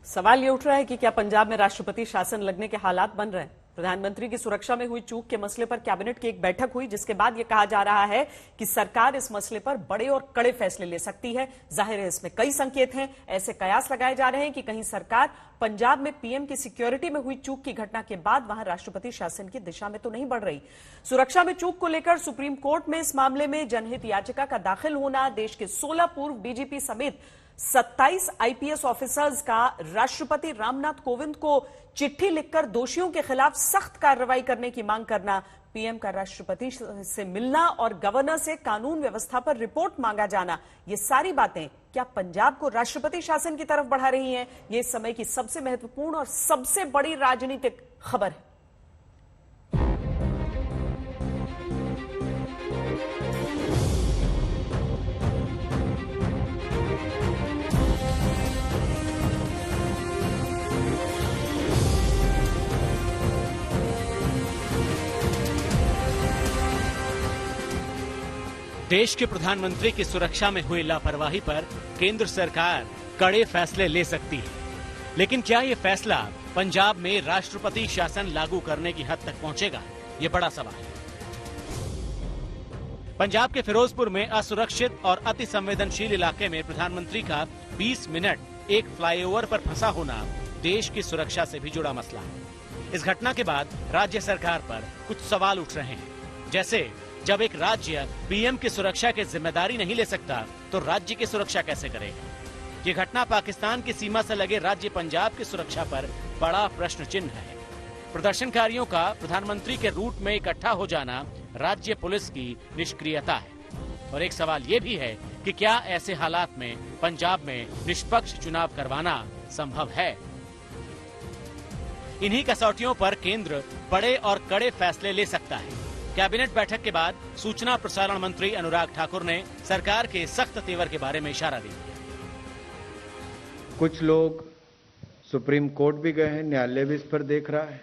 सवाल ये उठ रहा है कि क्या पंजाब में राष्ट्रपति शासन लगने के हालात बन रहे हैं। प्रधानमंत्री की सुरक्षा में हुई चूक के मसले पर कैबिनेट की एक बैठक हुई, जिसके बाद यह कहा जा रहा है कि सरकार इस मसले पर बड़े और कड़े फैसले ले सकती है। जाहिर है इसमें कई संकेत हैं। ऐसे कयास लगाए जा रहे हैं कि कहीं सरकार पंजाब में पीएम की सिक्योरिटी में हुई चूक की घटना के बाद वहां राष्ट्रपति शासन की दिशा में तो नहीं बढ़ रही। सुरक्षा में चूक को लेकर सुप्रीम कोर्ट में इस मामले में जनहित याचिका का दाखिल होना, देश के 16 पूर्व डीजीपी समेत 27 आईपीएस ऑफिसर्स का राष्ट्रपति रामनाथ कोविंद को चिट्ठी लिखकर दोषियों के खिलाफ सख्त कार्रवाई करने की मांग करना, पीएम का राष्ट्रपति से मिलना और गवर्नर से कानून व्यवस्था पर रिपोर्ट मांगा जाना, ये सारी बातें क्या पंजाब को राष्ट्रपति शासन की तरफ बढ़ा रही हैं? ये समय की सबसे महत्वपूर्ण और सबसे बड़ी राजनीतिक खबर है। देश के प्रधानमंत्री की सुरक्षा में हुई लापरवाही पर केंद्र सरकार कड़े फैसले ले सकती है, लेकिन क्या ये फैसला पंजाब में राष्ट्रपति शासन लागू करने की हद तक पहुंचेगा? ये बड़ा सवाल है। पंजाब के फिरोजपुर में असुरक्षित और अति संवेदनशील इलाके में प्रधानमंत्री का 20 मिनट एक फ्लाईओवर पर फंसा होना देश की सुरक्षा से भी जुड़ा मसला है। इस घटना के बाद राज्य सरकार पर कुछ सवाल उठ रहे हैं, जैसे जब एक राज्य पीएम की सुरक्षा की जिम्मेदारी नहीं ले सकता तो राज्य की सुरक्षा कैसे करेगा? ये घटना पाकिस्तान की सीमा से लगे राज्य पंजाब की सुरक्षा पर बड़ा प्रश्न चिन्ह है। प्रदर्शनकारियों का प्रधानमंत्री के रूट में इकट्ठा हो जाना राज्य पुलिस की निष्क्रियता है। और एक सवाल ये भी है कि क्या ऐसे हालात में पंजाब में निष्पक्ष चुनाव करवाना संभव है? इन्हीं कसौटियों पर केंद्र बड़े और कड़े फैसले ले सकता है। कैबिनेट बैठक के बाद सूचना प्रसारण मंत्री अनुराग ठाकुर ने सरकार के सख्त तेवर के बारे में इशारा दिया। कुछ लोग सुप्रीम कोर्ट भी गए हैं, न्यायालय भी इस पर देख रहा है,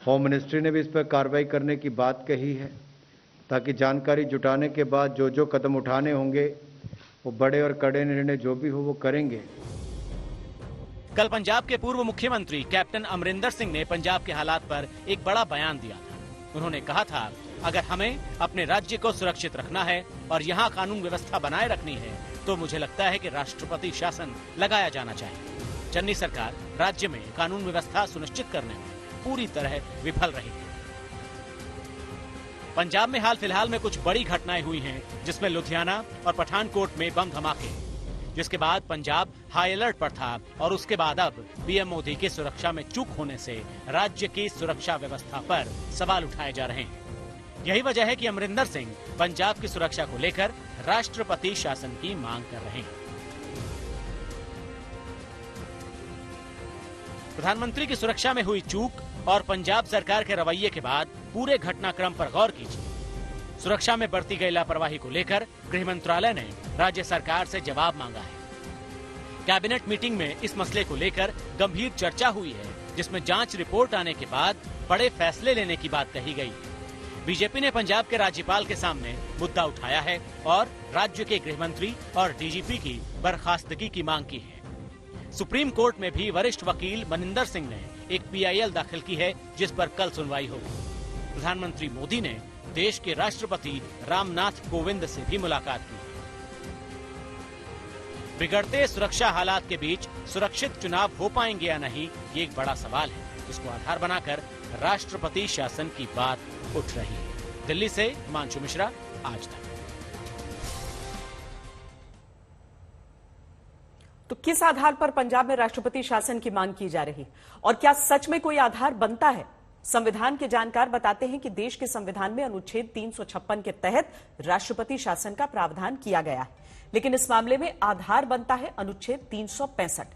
होम मिनिस्ट्री ने भी इस पर कार्रवाई करने की बात कही है, ताकि जानकारी जुटाने के बाद जो जो कदम उठाने होंगे वो बड़े और कड़े निर्णय जो भी हो वो करेंगे। कल पंजाब के पूर्व मुख्यमंत्री कैप्टन अमरिंदर सिंह ने पंजाब के हालात पर एक बड़ा बयान दिया था। उन्होंने कहा था, अगर हमें अपने राज्य को सुरक्षित रखना है और यहाँ कानून व्यवस्था बनाए रखनी है तो मुझे लगता है कि राष्ट्रपति शासन लगाया जाना चाहिए। चन्नी सरकार राज्य में कानून व्यवस्था सुनिश्चित करने में पूरी तरह विफल रही है। पंजाब में हाल फिलहाल में कुछ बड़ी घटनाएं हुई हैं, जिसमें लुधियाना और पठानकोट में बम धमाके, जिसके बाद पंजाब हाई अलर्ट पर था और उसके बाद अब पीएम मोदी की सुरक्षा में चूक होने से राज्य की सुरक्षा व्यवस्था पर सवाल उठाए जा रहे हैं। यही वजह है कि अमरिंदर सिंह पंजाब की सुरक्षा को लेकर राष्ट्रपति शासन की मांग कर रहे हैं। प्रधानमंत्री की सुरक्षा में हुई चूक और पंजाब सरकार के रवैये के बाद पूरे घटनाक्रम पर गौर कीजिए। सुरक्षा में बरती गई लापरवाही को लेकर गृह मंत्रालय ने राज्य सरकार से जवाब मांगा है। कैबिनेट मीटिंग में इस मसले को लेकर गंभीर चर्चा हुई है, जिसमें जांच रिपोर्ट आने के बाद बड़े फैसले लेने की बात कही गई है। बीजेपी ने पंजाब के राज्यपाल के सामने मुद्दा उठाया है और राज्य के गृह मंत्री और डीजीपी की बर्खास्तगी की मांग की है। सुप्रीम कोर्ट में भी वरिष्ठ वकील मनिंदर सिंह ने एक पीआईएल दाखिल की है, जिस पर कल सुनवाई होगी। प्रधानमंत्री मोदी ने देश के राष्ट्रपति रामनाथ कोविंद से भी मुलाकात की। बिगड़ते सुरक्षा हालात के बीच सुरक्षित चुनाव हो पाएंगे या नहीं, ये एक बड़ा सवाल है, जिसको आधार बनाकर राष्ट्रपति शासन की बात उठ रही है। दिल्ली से हिमांशु मिश्रा, आज तक। तो किस आधार पर पंजाब में राष्ट्रपति शासन की मांग की जा रही और क्या सच में कोई आधार बनता है? संविधान के जानकार बताते हैं कि देश के संविधान में अनुच्छेद 356 के तहत राष्ट्रपति शासन का प्रावधान किया गया है, लेकिन इस मामले में आधार बनता है अनुच्छेद 365।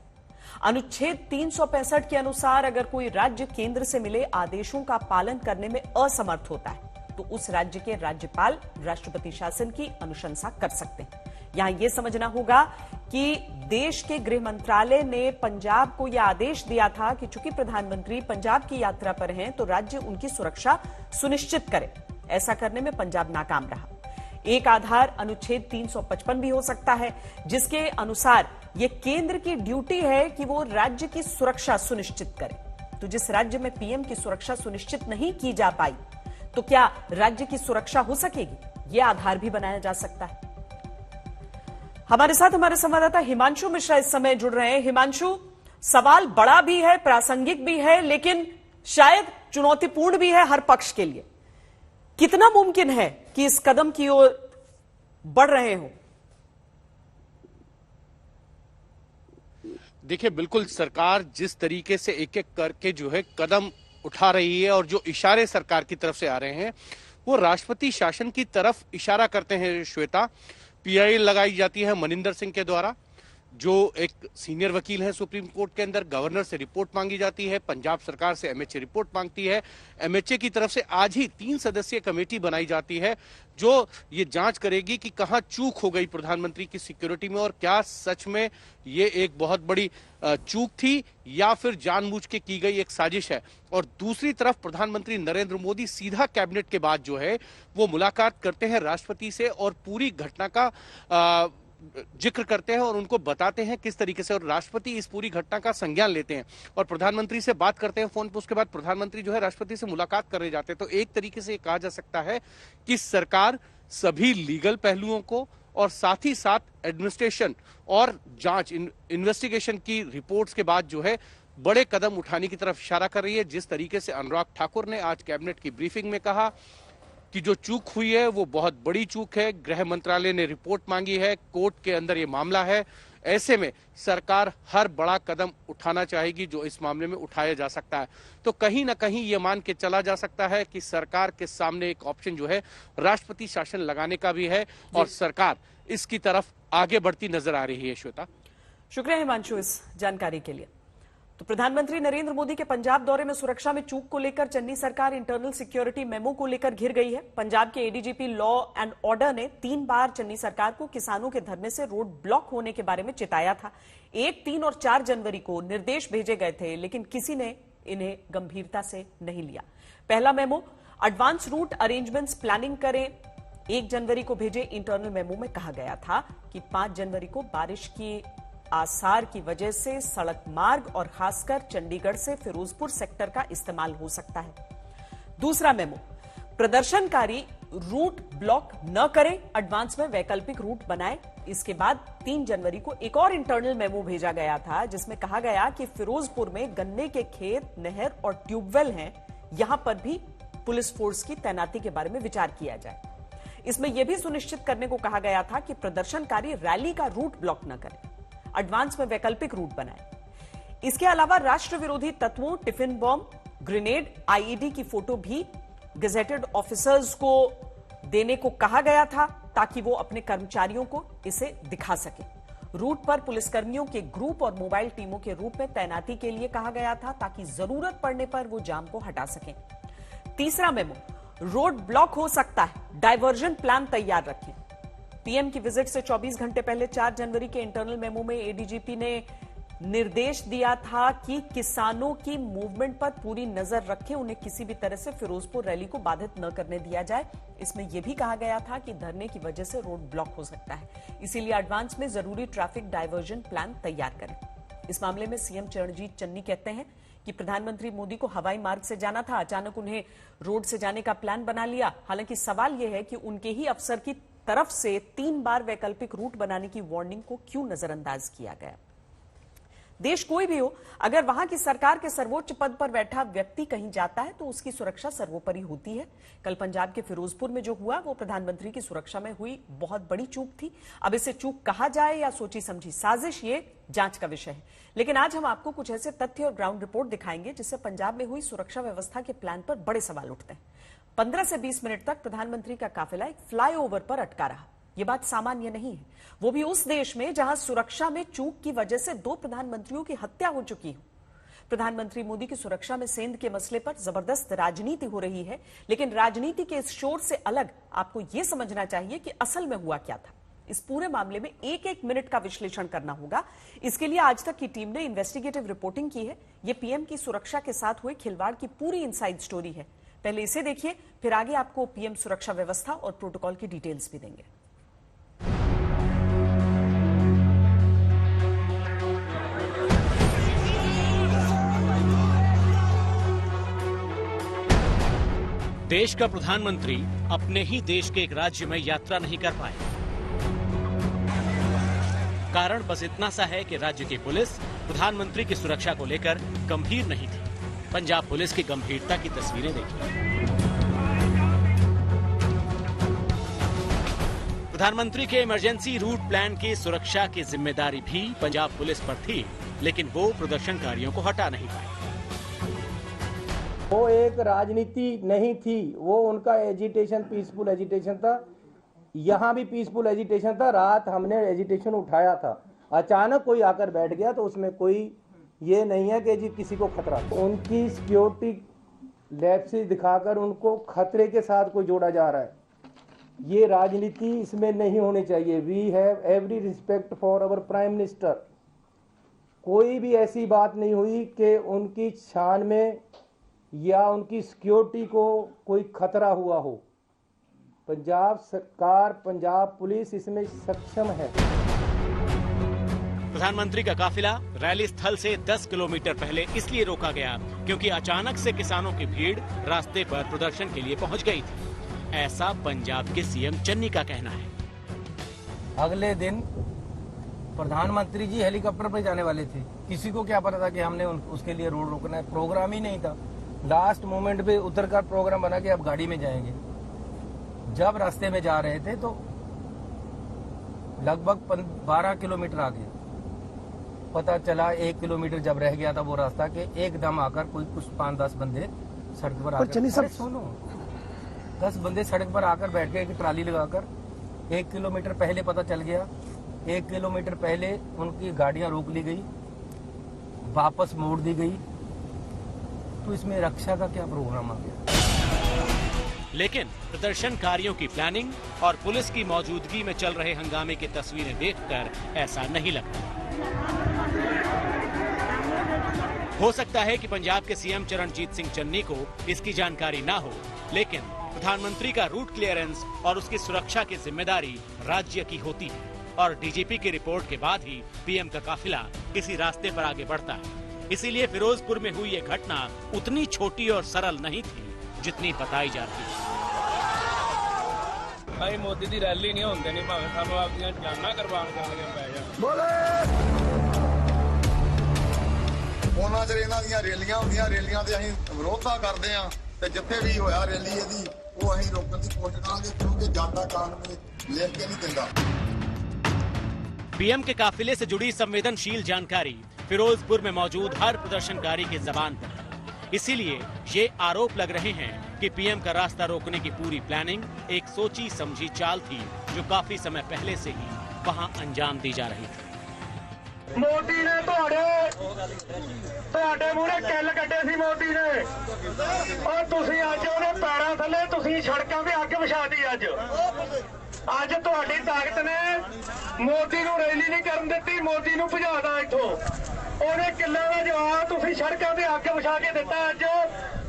अनुच्छेद 365 के अनुसार अगर कोई राज्य केंद्र से मिले आदेशों का पालन करने में असमर्थ होता है तो उस राज्य के राज्यपाल राष्ट्रपति शासन की अनुशंसा कर सकते हैं। यहां यह समझना होगा कि देश के गृह मंत्रालय ने पंजाब को यह आदेश दिया था कि चूंकि प्रधानमंत्री पंजाब की यात्रा पर हैं तो राज्य उनकी सुरक्षा सुनिश्चित करे। ऐसा करने में पंजाब नाकाम रहा। एक आधार अनुच्छेद 355 भी हो सकता है, जिसके अनुसार ये केंद्र की ड्यूटी है कि वो राज्य की सुरक्षा सुनिश्चित करे। तो जिस राज्य में पीएम की सुरक्षा सुनिश्चित नहीं की जा पाई, तो क्या राज्य की सुरक्षा हो सकेगी? यह आधार भी बनाया जा सकता है। हमारे साथ हमारे संवाददाता हिमांशु मिश्रा इस समय जुड़ रहे हैं। हिमांशु, सवाल बड़ा भी है, प्रासंगिक भी है, लेकिन शायद चुनौतीपूर्ण भी है हर पक्ष के लिए। कितना मुमकिन है कि इस कदम की ओर बढ़ रहे हो? देखिए, बिल्कुल सरकार जिस तरीके से एक एक करके जो है कदम उठा रही है और जो इशारे सरकार की तरफ से आ रहे हैं वो राष्ट्रपति शासन की तरफ इशारा करते हैं। श्वेता, पीआई लगाई जाती है मनिंदर सिंह के द्वारा, जो एक सीनियर वकील है सुप्रीम कोर्ट के अंदर। गवर्नर से रिपोर्ट मांगी जाती है, पंजाब सरकार से एमएचए रिपोर्ट मांगती है। एमएचए की तरफ से आज ही 3 सदस्यीय कमेटी बनाई जाती है जो ये जांच करेगी कि कहां चूक हो गई प्रधानमंत्री की सिक्योरिटी में, और क्या सच में ये एक बहुत बड़ी चूक थी या फिर जानबूझ के की गई एक साजिश है। और दूसरी तरफ प्रधानमंत्री नरेंद्र मोदी सीधा कैबिनेट के बाद जो है वो मुलाकात करते हैं राष्ट्रपति से और पूरी घटना का जिक्र करते हैं और उनको बताते हैं किस तरीके से, और राष्ट्रपति इस पूरी घटना का संज्ञान लेते हैं और प्रधानमंत्री से बात करते हैं फोन पर। उसके बाद प्रधानमंत्री जो है राष्ट्रपति से मुलाकात करने जाते हैं। तो एक तरीके से कहा जा सकता है कि सरकार सभी लीगल पहलुओं को और साथ ही साथ एडमिनिस्ट्रेशन और जांच इन्वेस्टिगेशन की रिपोर्ट्स के बाद जो है बड़े कदम उठाने की तरफ इशारा कर रही है। जिस तरीके से अनुराग ठाकुर ने आज कैबिनेट की ब्रीफिंग में कहा कि जो चूक हुई है वो बहुत बड़ी चूक है, गृह मंत्रालय ने रिपोर्ट मांगी है, कोर्ट के अंदर ये मामला है, ऐसे में सरकार हर बड़ा कदम उठाना चाहेगी जो इस मामले में उठाया जा सकता है। तो कहीं ना कहीं ये मान के चला जा सकता है कि सरकार के सामने एक ऑप्शन जो है राष्ट्रपति शासन लगाने का भी है और सरकार इसकी तरफ आगे बढ़ती नजर आ रही है। श्वेता, शुक्रिया हिमांशु इस जानकारी के लिए। तो प्रधानमंत्री नरेंद्र मोदी के पंजाब दौरे में सुरक्षा में चूक को लेकर चन्नी सरकार इंटरनल सिक्योरिटी मेमो को लेकर घिर गई है। पंजाब के एडीजीपी लॉ एंड ऑर्डर ने 3 बार चन्नी सरकार को किसानों के धरने से रोड ब्लॉक होने के बारे में चिताया था। 1, 3 और 4 जनवरी को निर्देश भेजे गए थे, लेकिन किसी ने इन्हें गंभीरता से नहीं लिया। पहला memo, advance route arrangements planning करें, 1 जनवरी को भेजे इंटरनल मेमो में कहा गया था कि 5 जनवरी को बारिश की आसार की वजह से सड़क मार्ग और खासकर चंडीगढ़ से फिरोजपुर सेक्टर का इस्तेमाल हो सकता है। दूसरा मेमो, प्रदर्शनकारी रूट ब्लॉक न करें, एडवांस में वैकल्पिक रूट बनाएं। इसके बाद 3 जनवरी को एक और इंटरनल मेमो भेजा गया था जिसमें कहा गया कि फिरोजपुर में गन्ने के खेत, नहर और ट्यूबवेल हैं, यहां पर भी पुलिस फोर्स की तैनाती के बारे में विचार किया जाए। इसमें यह भी सुनिश्चित करने को कहा गया था कि प्रदर्शनकारी रैली का रूट ब्लॉक न करें, एडवांस में वैकल्पिक रूट बनाएं। इसके अलावा राष्ट्र विरोधी तत्वों, टिफिन बॉम्ब, ग्रेनेड, आईईडी की फोटो भी गेजेटेड ऑफिसर्स को देने को कहा गया था ताकि वो अपने कर्मचारियों को इसे दिखा सके। रूट पर पुलिसकर्मियों के ग्रुप और मोबाइल टीमों के रूप में तैनाती के लिए कहा गया था ताकि जरूरत पड़ने पर वो जाम को हटा सकें। तीसरा मेमो, रोड ब्लॉक हो सकता है, डायवर्जन प्लान तैयार रखें। पीएम की विजिट से 24 घंटे पहले 4 जनवरी के इंटरनल मेमो में एडीजीपी ने निर्देश दिया था कि किसानों की मूवमेंट पर पूरी नजर रखें, उन्हें किसी भी तरह से फिरोजपुर रैली को बाधित न करने दिया जाए। इसमें यह भी कहा गया था कि धरने की वजह से रोड ब्लॉक हो सकता है, इसीलिए एडवांस में जरूरी ट्रैफिक डायवर्जन प्लान तैयार करें। इस मामले में सीएम चरणजीत चन्नी कहते हैं कि प्रधानमंत्री मोदी को हवाई मार्ग से जाना था, अचानक उन्हें रोड से जाने का प्लान बना लिया। हालांकि सवाल यह है कि उनके ही अफसर की तरफ से 3 बार वैकल्पिक रूट बनाने की वार्निंग को क्यों नजरअंदाज किया गया। देश कोई भी हो, अगर वहां की सरकार के सर्वोच्च पद पर बैठा व्यक्ति कहीं जाता है तो उसकी सुरक्षा सर्वोपरि होती है। कल पंजाब के फिरोजपुर में जो हुआ वो प्रधानमंत्री की सुरक्षा में हुई बहुत बड़ी चूक थी। अब इसे चूक कहा जाए या सोची समझी साजिश, ये जांच का विषय है। लेकिन आज हम आपको कुछ ऐसे तथ्य और ग्राउंड रिपोर्ट दिखाएंगे जिससे पंजाब में हुई सुरक्षा व्यवस्था के प्लान पर बड़े सवाल उठते हैं। 15 से 20 मिनट तक प्रधानमंत्री का काफिला एक फ्लाईओवर पर अटका रहा। यह बात सामान्य नहीं है, वो भी उस देश में जहां सुरक्षा में चूक की वजह से 2 प्रधानमंत्रियों की हत्या हो चुकी हो। प्रधानमंत्री मोदी की सुरक्षा में सेंध के मसले पर जबरदस्त राजनीति हो रही है, लेकिन राजनीति के इस शोर से अलग आपको यह समझना चाहिए कि असल में हुआ क्या था। इस पूरे मामले में एक-एक मिनट का विश्लेषण करना होगा। इसके लिए आज तक की टीम ने इन्वेस्टिगेटिव रिपोर्टिंग की है। यह पीएम की सुरक्षा के साथ हुए खिलवाड़ की पूरी इनसाइड स्टोरी है। पहले इसे देखिए, फिर आगे आपको पीएम सुरक्षा व्यवस्था और प्रोटोकॉल की डिटेल्स भी देंगे। देश का प्रधानमंत्री अपने ही देश के एक राज्य में यात्रा नहीं कर पाए। कारण बस इतना सा है कि राज्य की पुलिस प्रधानमंत्री की सुरक्षा को लेकर गंभीर नहीं थी। पंजाब पुलिस की गंभीरता की तस्वीरें देखिए। प्रधानमंत्री के इमरजेंसी रूट प्लान की सुरक्षा की जिम्मेदारी भी पंजाब पुलिस पर थी, लेकिन वो प्रदर्शनकारियों को हटा नहीं पाए। वो एक राजनीति नहीं थी, वो उनका एजिटेशन पीसफुल एजिटेशन था। यहाँ भी पीसफुल एजिटेशन था। रात हमने एजिटेशन उठाया था, अचानक कोई आकर बैठ गया, तो उसमें कोई ये नहीं है कि जी किसी को खतरा। उनकी सिक्योरिटी लैब से दिखाकर उनको खतरे के साथ कोई जोड़ा जा रहा है, ये राजनीति इसमें नहीं होनी चाहिए। We have every respect for our prime minister. कोई भी ऐसी बात नहीं हुई कि उनकी शान में या उनकी सिक्योरिटी को कोई खतरा हुआ हो। पंजाब सरकार, पंजाब पुलिस इसमें सक्षम है। प्रधानमंत्री का काफिला रैली स्थल से 10 किलोमीटर पहले इसलिए रोका गया क्योंकि अचानक से किसानों की भीड़ रास्ते पर प्रदर्शन के लिए पहुंच गई थी। ऐसा पंजाब के सीएम चन्नी का कहना है। अगले दिन प्रधानमंत्री जी हेलीकॉप्टर पर जाने वाले थे। किसी को क्या पता था कि हमने उसके लिए रोड रोकना है? प्रोग्राम ही नहीं था। लास्ट मोमेंट पे उतरकर प्रोग्राम बना के अब गाड़ी में जाएंगे। जब रास्ते में जा रहे थे तो लगभग 12 किलोमीटर आगे पता चला, 1 किलोमीटर जब रह गया था वो रास्ता के एकदम आकर कुछ 5-10 बंदे सड़क पर आकर, सुनो, 10 बंदे सड़क पर आकर बैठ गए, एक ट्राली लगाकर। 1 किलोमीटर पहले पता चल गया, 1 किलोमीटर पहले उनकी गाड़ियां रोक ली गई, वापस मोड़ दी गई। तो इसमें रक्षा का क्या प्रोग्राम आ गया? लेकिन प्रदर्शनकारियों की प्लानिंग और पुलिस की मौजूदगी में चल रहे हंगामे की तस्वीरें देखकर ऐसा नहीं लगता। हो सकता है कि पंजाब के सीएम चरणजीत सिंह चन्नी को इसकी जानकारी ना हो, लेकिन प्रधानमंत्री का रूट क्लियरेंस और उसकी सुरक्षा की जिम्मेदारी राज्य की होती है और डीजीपी की रिपोर्ट के बाद ही पीएम का काफिला इसी रास्ते पर आगे बढ़ता है। इसीलिए फिरोजपुर में हुई ये घटना उतनी छोटी और सरल नहीं थी जितनी बताई जाती है। भाई मोदी की रैली नहीं होंदे नहीं, भावे सानू आपदियां जानां कुर्बान करनियां पै जाण। ਉਹਨਾਂ ਚਿਰ ਇਹਨਾਂ ਦੀਆਂ ਰੈਲੀਆਂ ਹੁੰਦੀਆਂ, ਰੈਲੀਆਂ ਤੇ ਅਸੀਂ ਵਿਰੋਧਤਾ ਕਰਦੇ ਆ ਤੇ ਜਿੱਥੇ ਵੀ ਹੋਇਆ ਰੈਲੀ ਇਹਦੀ ਉਹ ਅਸੀਂ ਰੋਕਣ ਦੀ ਕੋਸ਼ਿਸ਼ ਕਰਾਂਗੇ, ਕਿਉਂਕਿ ਜਾਂਦਾ ਕਾਨੂੰਨ ਲਿਖ के नहीं ਦਿੰਦਾ। पीएम के काफिले से जुड़ी संवेदनशील जानकारी फिरोजपुर में मौजूद हर प्रदर्शनकारी की जबान पर है। इसीलिए ये आरोप लग रहे हैं कि पीएम का रास्ता रोकने की पूरी प्लानिंग एक सोची समझी चाल थी जो काफी समय पहले से ही वहां अंजाम दी जा रही थी। मोदी ने ਤੁਹਾਡੇ ਮੂਹਰੇ ਕਿੱਲ ਕੱਢੇ ਸੀ ਮੋਦੀ ਨੇ, ਔਰ ਤੁਸੀਂ ਅੱਜ ਉਹਨੇ ਪੈਰਾਂ ਥੱਲੇ ਤੁਸੀਂ ਸੜਕਾਂ ਤੇ ਅੱਗ ਵਿਛਾਤੀ। ਅੱਜ ਤੁਹਾਡੀ ਤਾਕਤ ਨੇ ਮੋਦੀ ਨੂੰ ਰੈਲੀ ਨਹੀਂ ਕਰਨ ਦਿੱਤੀ, ਮੋਦੀ ਨੂੰ ਭਜਾਦਾ ਇੱਥੋਂ। ਉਹਨੇ ਕਿੱਲਾਂ ਦਾ ਜਵਾਬ ਤੁਸੀਂ ਸੜਕਾਂ ਤੇ ਅੱਗ ਵਿਛਾ ਕੇ ਦਿੱਤਾ ਅੱਜ।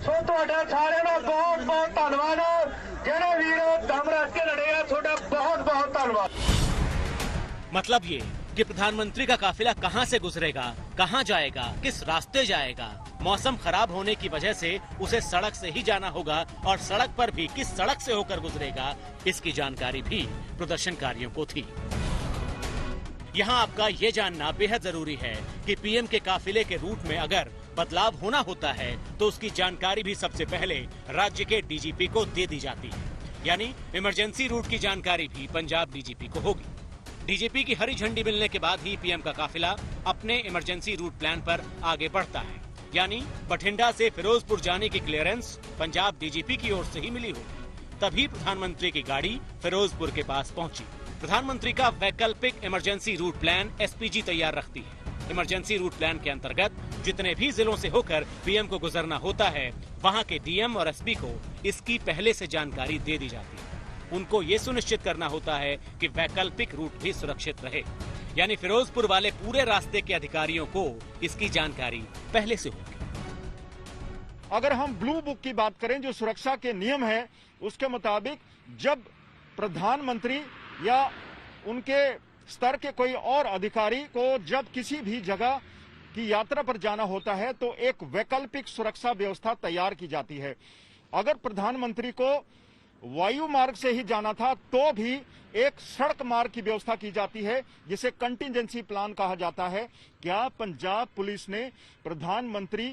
ਸੋ ਤੁਹਾਡਾ ਸਾਰਿਆਂ ਦਾ ਬਹੁਤ ਬਹੁਤ ਧੰਨਵਾਦ। ਜਿਹੜੇ ਵੀਰ ਦਮ ਰੱਖ ਕੇ ਲੜੇ ਆ, ਤੁਹਾਡਾ ਬਹੁਤ ਬਹੁਤ ਧੰਨਵਾਦ। मतलब ये कि प्रधानमंत्री का काफिला कहां से गुजरेगा, कहां जाएगा, किस रास्ते जाएगा, मौसम खराब होने की वजह से उसे सड़क से ही जाना होगा और सड़क पर भी किस सड़क से होकर गुजरेगा, इसकी जानकारी भी प्रदर्शनकारियों को थी। यहाँ आपका ये जानना बेहद जरूरी है कि पीएम के काफिले के रूट में अगर बदलाव होना होता है तो उसकी जानकारी भी सबसे पहले राज्य के डीजीपी को दे दी जाती है। यानी इमरजेंसी रूट की जानकारी भी पंजाब डीजीपी को होगी। डीजीपी की हरी झंडी मिलने के बाद ही पीएम का काफिला अपने इमरजेंसी रूट प्लान पर आगे बढ़ता है। यानी बठिंडा से फिरोजपुर जाने की क्लियरेंस पंजाब डीजीपी की ओर से ही मिली होगी। तभी प्रधानमंत्री की गाड़ी फिरोजपुर के पास पहुंची। प्रधानमंत्री का वैकल्पिक इमरजेंसी रूट प्लान एसपीजी तैयार रखती है। इमरजेंसी रूट प्लान के अंतर्गत जितने भी जिलों से होकर पीएम को गुजरना होता है, वहाँ के डीएम और एसपी को इसकी पहले से जानकारी दे दी जाती है। उनको ये सुनिश्चित करना होता है कि वैकल्पिक रूट भी सुरक्षित रहे। यानी फिरोजपुर वाले पूरे रास्ते के अधिकारियों को इसकी जानकारी पहले से होगी। अगर हम ब्लू बुक की बात करें, जो सुरक्षा के नियम है, उसके मुताबिक जब प्रधानमंत्री या उनके स्तर के कोई और अधिकारी को जब किसी भी जगह की यात्रा पर जाना होता है तो एक वैकल्पिक सुरक्षा व्यवस्था तैयार की जाती है। अगर प्रधानमंत्री को वायु मार्ग से ही जाना था तो भी एक सड़क मार्ग की व्यवस्था की जाती है, जिसे कंटिजेंसी प्लान कहा जाता है। क्या पंजाब पुलिस ने प्रधानमंत्री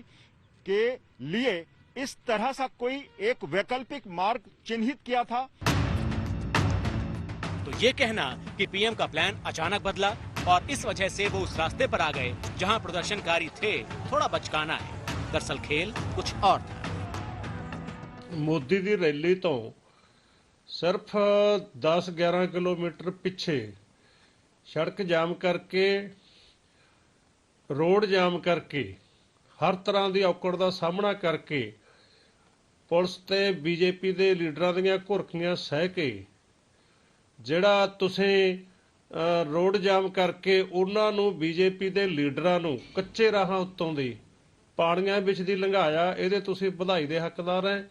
के लिए इस तरह सा कोई एक वैकल्पिक मार्ग चिन्हित किया था? तो ये कहना कि पीएम का प्लान अचानक बदला और इस वजह से वो उस रास्ते पर आ गए जहां प्रदर्शनकारी थे, थोड़ा बचकाना है। दरअसल खेल कुछ और था। मोदी दी रैली तो सिर्फ 10-11 किलोमीटर पिछे सड़क जाम करके, रोड जाम करके, हर तरह की औकड़ का सामना करके, पुलिस ते बीजेपी के लीडरां दीयां घुरकियां सह के जिहड़ा तुसीं रोड जाम करके उन्हां नूं बीजेपी के लीडरां नूं कच्चे राहां उत्तों दी पाणियां विच दी लंघाया, इहदे तुसीं बधाई दे हकदार हैं।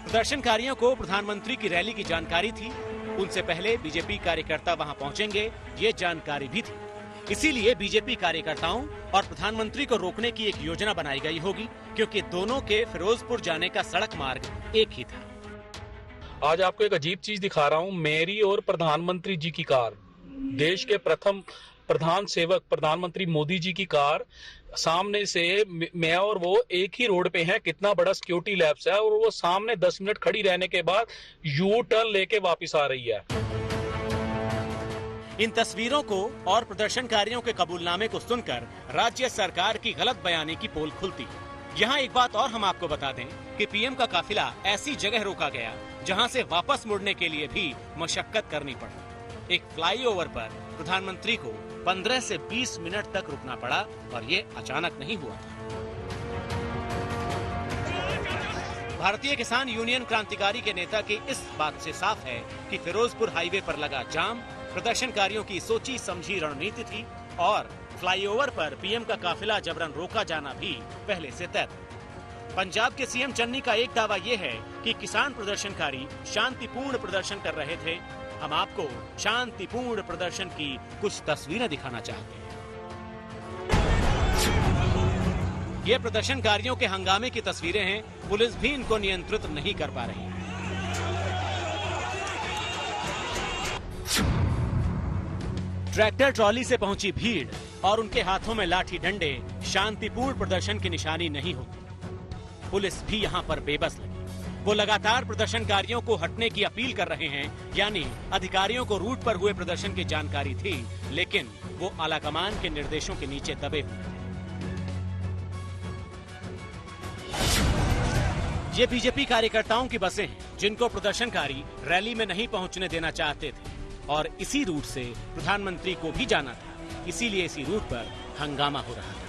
प्रदर्शनकारियों को प्रधानमंत्री की रैली की जानकारी थी। उनसे पहले बीजेपी कार्यकर्ता वहां पहुंचेंगे, ये जानकारी भी थी। इसीलिए बीजेपी कार्यकर्ताओं और प्रधानमंत्री को रोकने की एक योजना बनाई गई होगी, क्योंकि दोनों के फिरोजपुर जाने का सड़क मार्ग एक ही था। आज आपको एक अजीब चीज दिखा रहा हूं। मेरी और प्रधानमंत्री जी की कार, देश के प्रथम प्रधान सेवक प्रधानमंत्री मोदी जी की कार, सामने से मैं और वो एक ही रोड पे हैं। कितना बड़ा सिक्योरिटी लैब्स है, और वो सामने 10 मिनट खड़ी रहने के बाद यू टर्न लेके वापस आ रही है। इन तस्वीरों को और प्रदर्शनकारियों के कबूलनामे को सुनकर राज्य सरकार की गलत बयानी की पोल खुलती है। यहाँ एक बात और हम आपको बता दें कि पीएम का काफिला ऐसी जगह रोका गया जहाँ से वापस मुड़ने के लिए भी मशक्कत करनी पड़ी। एक फ्लाईओवर पर प्रधानमंत्री को 15 से 20 मिनट तक रुकना पड़ा, और ये अचानक नहीं हुआ था। भारतीय किसान यूनियन क्रांतिकारी के नेता की इस बात से साफ है कि फिरोजपुर हाईवे पर लगा जाम प्रदर्शनकारियों की सोची समझी रणनीति थी, और फ्लाईओवर पर पीएम का काफिला जबरन रोका जाना भी पहले से तय था। पंजाब के सीएम चन्नी का एक दावा ये है कि किसान प्रदर्शनकारी शांतिपूर्ण प्रदर्शन कर रहे थे। हम आपको शांतिपूर्ण प्रदर्शन की कुछ तस्वीरें दिखाना चाहते हैं। ये प्रदर्शनकारियों के हंगामे की तस्वीरें हैं। पुलिस भी इनको नियंत्रित नहीं कर पा रही। ट्रैक्टर ट्रॉली से पहुंची भीड़ और उनके हाथों में लाठी डंडे शांतिपूर्ण प्रदर्शन की निशानी नहीं होती। पुलिस भी यहाँ पर बेबस लगी। वो लगातार प्रदर्शनकारियों को हटने की अपील कर रहे हैं, यानी अधिकारियों को रूट पर हुए प्रदर्शन की जानकारी थी, लेकिन वो आलाकमान के निर्देशों के नीचे दबे हुए थे। ये बीजेपी कार्यकर्ताओं की बसें हैं, जिनको प्रदर्शनकारी रैली में नहीं पहुंचने देना चाहते थे, और इसी रूट से प्रधानमंत्री को भी जाना था। इसीलिए इसी रूट पर हंगामा हो रहा था।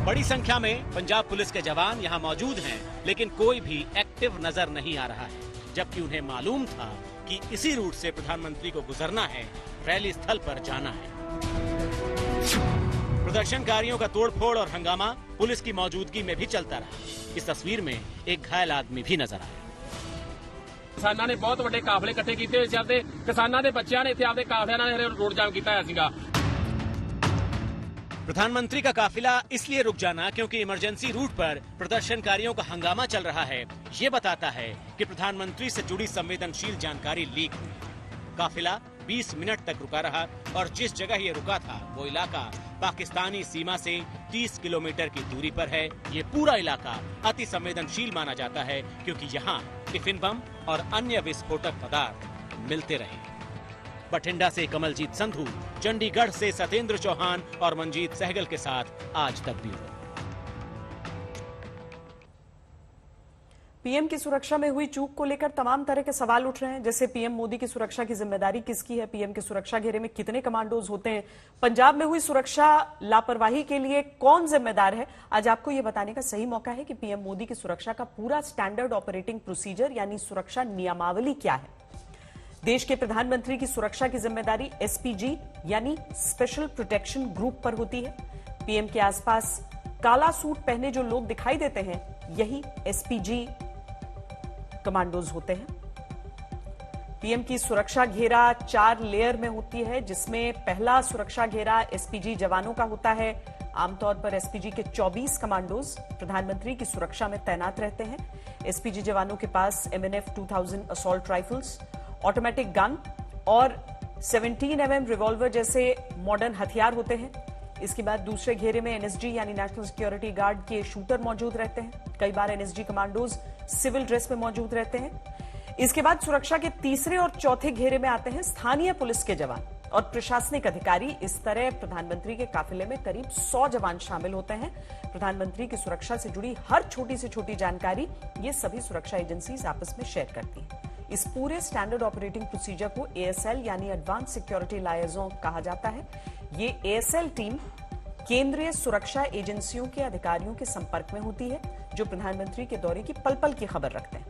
बड़ी संख्या में पंजाब पुलिस के जवान यहाँ मौजूद हैं, लेकिन कोई भी एक्टिव नजर नहीं आ रहा है, जबकि उन्हें मालूम था कि इसी रूट से प्रधानमंत्री को गुजरना है, रैली स्थल पर जाना है। प्रदर्शनकारियों का तोड़फोड़ और हंगामा पुलिस की मौजूदगी में भी चलता रहा। इस तस्वीर में एक घायल आदमी भी नजर आया। किसानां ने बहुत बड़े काफले इकट्ठे किए, चलते किसानां दे बच्चियां ने इत्थे आपदे काफलियां नाल रोड जाम कीता होया सीगा। प्रधानमंत्री का काफिला इसलिए रुक जाना क्योंकि इमरजेंसी रूट पर प्रदर्शनकारियों का हंगामा चल रहा है। ये बताता है कि प्रधानमंत्री से जुड़ी संवेदनशील जानकारी लीक हुई। काफिला 20 मिनट तक रुका रहा, और जिस जगह ये रुका था वो इलाका पाकिस्तानी सीमा से 30 किलोमीटर की दूरी पर है। ये पूरा इलाका अति संवेदनशील माना जाता है, क्योंकि यहाँ टिफिन बम और अन्य विस्फोटक पदार्थ मिलते रहे। बठिंडा से कमलजीत संधू, चंडीगढ़ से सत्येंद्र चौहान और मंजीत सहगल के साथ आज तक ब्यूरो। पीएम की सुरक्षा में हुई चूक को लेकर तमाम तरह के सवाल उठ रहे हैं, जैसे पीएम मोदी की सुरक्षा की जिम्मेदारी किसकी है, पीएम के सुरक्षा घेरे में कितने कमांडोज होते हैं, पंजाब में हुई सुरक्षा लापरवाही के लिए कौन जिम्मेदार है। आज आपको यह बताने का सही मौका है कि पीएम मोदी की सुरक्षा का पूरा स्टैंडर्ड ऑपरेटिंग प्रोसीजर यानी सुरक्षा नियमावली क्या है। देश के प्रधानमंत्री की सुरक्षा की जिम्मेदारी एसपीजी यानी स्पेशल प्रोटेक्शन ग्रुप पर होती है। पीएम के आसपास काला सूट पहने जो लोग दिखाई देते हैं, यही एसपीजी कमांडोज होते हैं। पीएम की सुरक्षा घेरा 4 लेयर में होती है, जिसमें पहला सुरक्षा घेरा एसपीजी जवानों का होता है। आमतौर पर एसपीजी के 24 कमांडोज प्रधानमंत्री की सुरक्षा में तैनात रहते हैं। एसपीजी जवानों के पास MNF 2000 assault rifles, automatic gun और 17 mm रिवॉल्वर जैसे मॉडर्न हथियार होते हैं। इसके बाद दूसरे घेरे में एनएसजी यानी नेशनल सिक्योरिटी गार्ड के शूटर मौजूद रहते हैं। कई बार एनएसजी कमांडोज सिविल ड्रेस में मौजूद रहते हैं। इसके बाद सुरक्षा के तीसरे और चौथे घेरे में आते हैं स्थानीय पुलिस के जवान और प्रशासनिक अधिकारी। इस तरह प्रधानमंत्री के काफिले में करीब 100 जवान शामिल होते हैं। प्रधानमंत्री की सुरक्षा से जुड़ी हर छोटी से छोटी जानकारी ये सभी सुरक्षा एजेंसीज आपस में शेयर करती हैं। इस पूरे स्टैंडर्ड ऑपरेटिंग प्रोसीजर को ASL यानी एडवांस सिक्योरिटी लायजन कहा जाता है। ये ASL टीम केंद्रीय सुरक्षा एजेंसियों के अधिकारियों के संपर्क में होती है, जो प्रधानमंत्री के दौरे की पल पल की खबर रखते हैं।